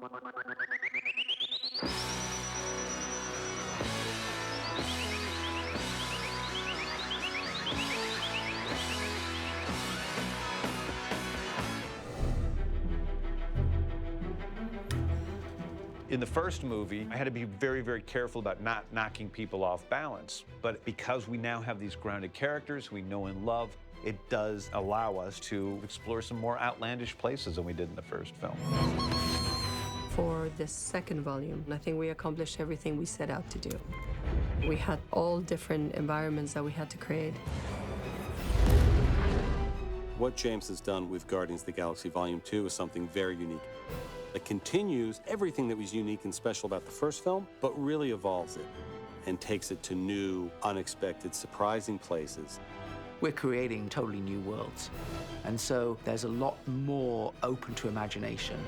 In the first movie, I had to be very, very careful about not knocking people off balance. But because we now have these grounded characters we know and love, it does allow us to explore some more outlandish places than we did in the first film. For this second volume, I think we accomplished everything we set out to do. We had all different environments that we had to create. What James has done with Guardians of the Galaxy Volume 2 is something very unique. It continues everything that was unique and special about the first film, but really evolves it and takes it to new, unexpected, surprising places. We're creating totally new worlds, and so there's a lot more open to imagination.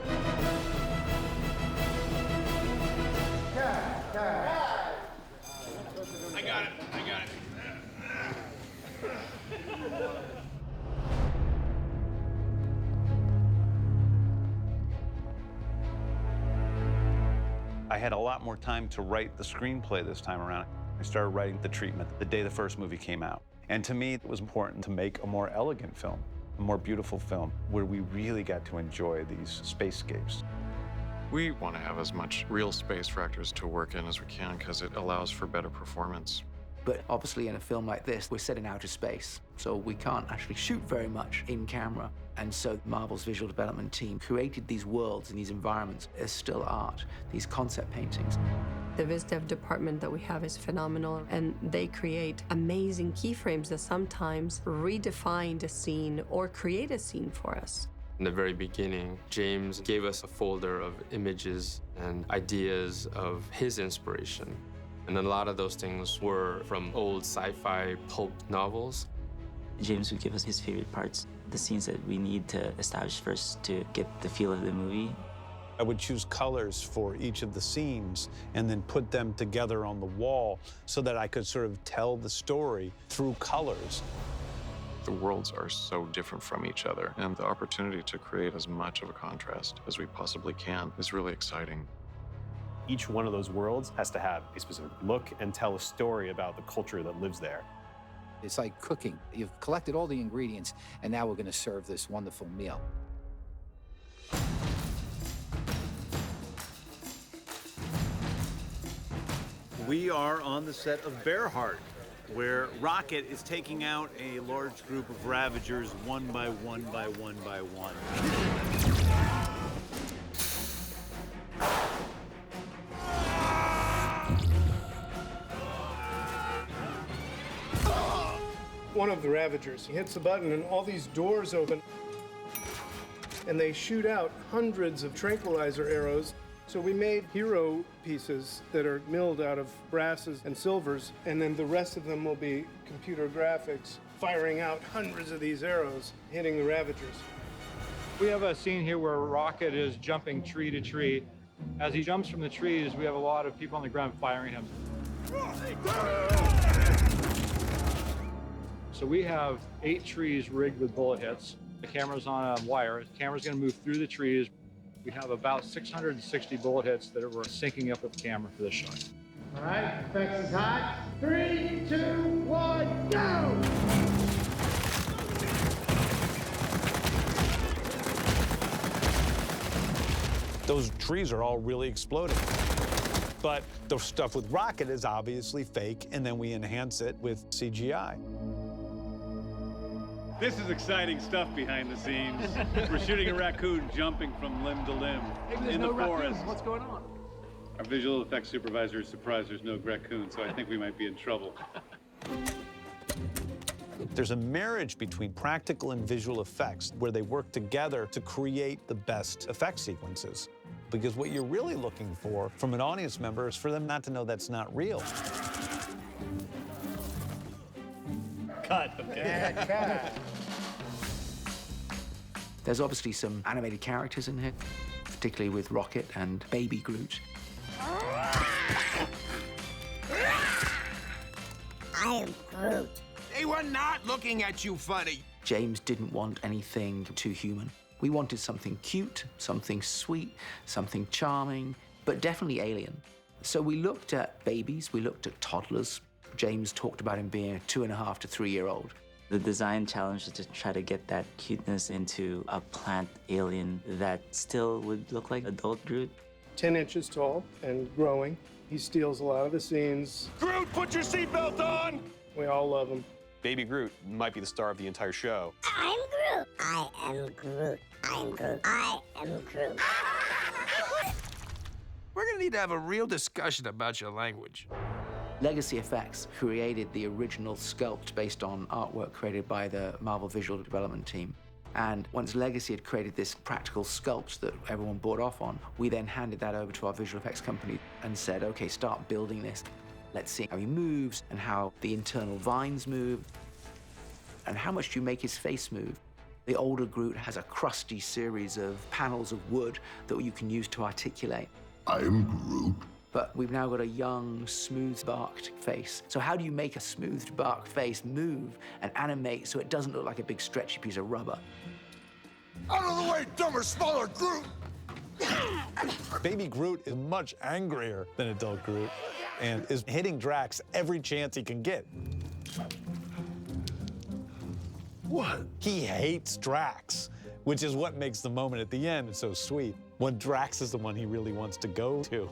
I got it. I had a lot more time to write the screenplay this time around. I started writing the treatment the day the first movie came out. And to me, it was important to make a more elegant film, a more beautiful film, where we really got to enjoy these spacescapes. We want to have as much real space for actors to work in as we can because it allows for better performance. But obviously in a film like this, we're set in outer space, so we can't actually shoot very much in camera. And so Marvel's visual development team created these worlds and these environments as still art, these concept paintings. The Viz Dev department that we have is phenomenal, and they create amazing keyframes that sometimes redefine the scene or create a scene for us. In the very beginning, James gave us a folder of images and ideas of his inspiration. And a lot of those things were from old sci-fi pulp novels. James would give us his favorite parts, the scenes that we need to establish first to get the feel of the movie. I would choose colors for each of the scenes and then put them together on the wall so that I could sort of tell the story through colors. The worlds are so different from each other, and the opportunity to create as much of a contrast as we possibly can is really exciting. Each one of those worlds has to have a specific look and tell a story about the culture that lives there. It's like cooking. You've collected all the ingredients, and now we're going to serve this wonderful meal. We are on the set of Bearheart, where Rocket is taking out a large group of Ravagers one by one by one by one. One of the Ravagers, he hits the button and all these doors open and they shoot out hundreds of tranquilizer arrows. So we made hero pieces that are milled out of brasses and silvers, and then the rest of them will be computer graphics firing out hundreds of these arrows, hitting the Ravagers. We have a scene here where Rocket is jumping tree to tree. As he jumps from the trees, we have a lot of people on the ground firing him. So we have 8 trees rigged with bullet hits. The camera's on a wire. The camera's going to move through the trees. We have about 660 bullet hits that we're syncing up with the camera for this shot. All right, effects is hot. 3, 2, 1, go! Those trees are all really exploding. But the stuff with Rocket is obviously fake, and then we enhance it with CGI. This is exciting stuff behind the scenes. We're shooting a raccoon jumping from limb to limb in the forest. What's going on? Our visual effects supervisor is surprised there's no raccoon, so I think we might be in trouble. There's a marriage between practical and visual effects where they work together to create the best effect sequences. Because what you're really looking for from an audience member is for them not to know that's not real. Cut, okay? Cut. There's obviously some animated characters in here, particularly with Rocket and Baby Groot. I am Groot. They were not looking at you funny. James didn't want anything too human. We wanted something cute, something sweet, something charming, but definitely alien. So we looked at babies, we looked at toddlers. James talked about him being a 2.5 to 3-year-old. The design challenge is to try to get that cuteness into a plant alien that still would look like adult Groot. 10 inches tall and growing. He steals a lot of the scenes. Groot, put your seatbelt on! We all love him. Baby Groot might be the star of the entire show. I'm Groot. I am Groot. I'm Groot. I am Groot. We're gonna need to have a real discussion about your language. Legacy Effects created the original sculpt based on artwork created by the Marvel Visual Development team. And once Legacy had created this practical sculpt that everyone bought off on, we then handed that over to our visual effects company and said, okay, start building this. Let's see how he moves and how the internal vines move and how much do you make his face move. The older Groot has a crusty series of panels of wood that you can use to articulate. I am Groot. But we've now got a young, smooth-barked face. So how do you make a smoothed, barked face move and animate so it doesn't look like a big, stretchy piece of rubber? Out of the way, dumber, smaller Groot! Baby Groot is much angrier than adult Groot and is hitting Drax every chance he can get. What? He hates Drax, which is what makes the moment at the end so sweet, when Drax is the one he really wants to go to.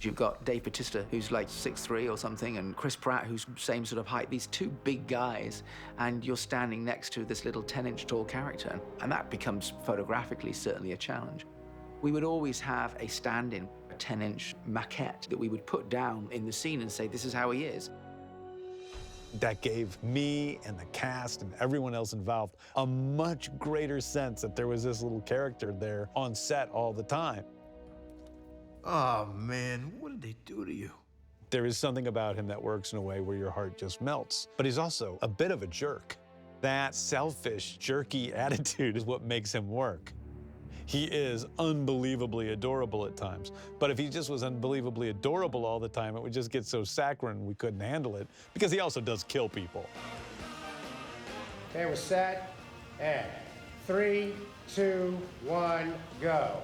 You've got Dave Bautista, who's like 6'3" or something, and Chris Pratt, who's same sort of height. These two big guys, and you're standing next to this little 10-inch tall character, and that becomes photographically certainly a challenge. We would always have a stand-in, a 10-inch maquette that we would put down in the scene and say, this is how he is. That gave me and the cast and everyone else involved a much greater sense that there was this little character there on set all the time. Oh, man, what did they do to you? There is something about him that works in a way where your heart just melts. But he's also a bit of a jerk. That selfish, jerky attitude is what makes him work. He is unbelievably adorable at times. But if he just was unbelievably adorable all the time, it would just get so saccharine we couldn't handle it, because he also does kill people. Okay, we're set. And 3, 2, 1, go.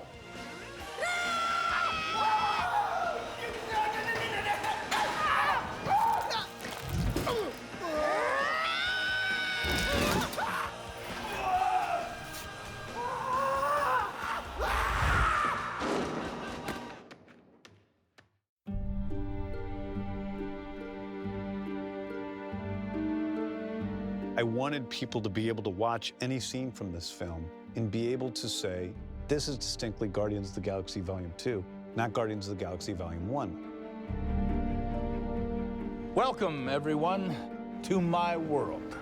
I wanted people to be able to watch any scene from this film and be able to say, this is distinctly Guardians of the Galaxy Volume 2, not Guardians of the Galaxy Volume 1. Welcome, everyone, to my world.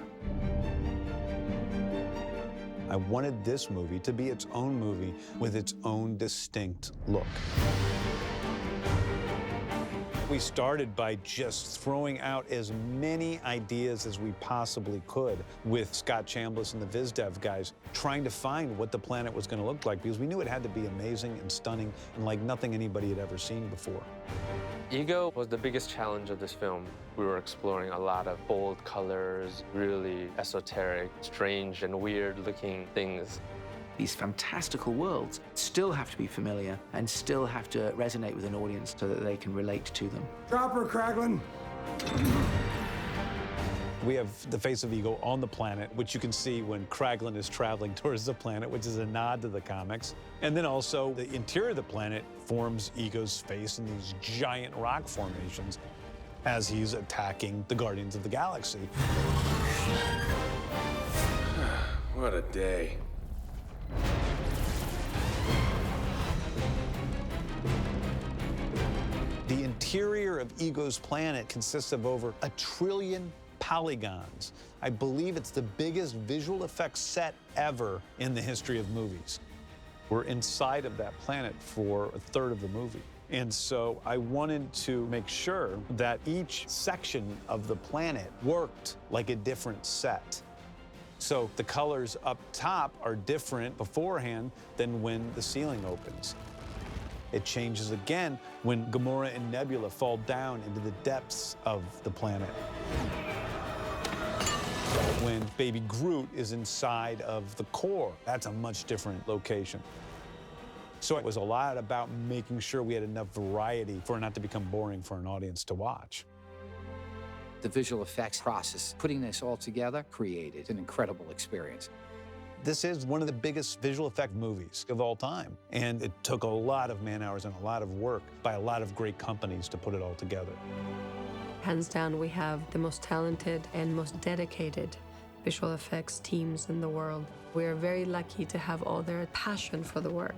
I wanted this movie to be its own movie with its own distinct look. We started by just throwing out as many ideas as we possibly could with Scott Chambliss and the VizDev guys, trying to find what the planet was going to look like, because we knew it had to be amazing and stunning and like nothing anybody had ever seen before. Ego was the biggest challenge of this film. We were exploring a lot of bold colors, really esoteric, strange and weird-looking things. These fantastical worlds still have to be familiar and still have to resonate with an audience so that they can relate to them. Drop her, Kraglin. We have the face of Ego on the planet, which you can see when Kraglin is traveling towards the planet, which is a nod to the comics. And then also the interior of the planet forms Ego's face in these giant rock formations as he's attacking the Guardians of the Galaxy. What a day. The interior of Ego's planet consists of over 1 trillion polygons. I believe it's the biggest visual effects set ever in the history of movies. We're inside of that planet for 1/3 of the movie. And so I wanted to make sure that each section of the planet worked like a different set. So the colors up top are different beforehand than when the ceiling opens. It changes again when Gamora and Nebula fall down into the depths of the planet. when Baby Groot is inside of the core. That's a much different location. So it was a lot about making sure we had enough variety for it not to become boring for an audience to watch. The visual effects process, putting this all together, created an incredible experience. This is one of the biggest visual effect movies of all time. And it took a lot of man-hours and a lot of work by a lot of great companies to put it all together. Hands down, we have the most talented and most dedicated visual effects teams in the world. We're very lucky to have all their passion for the work.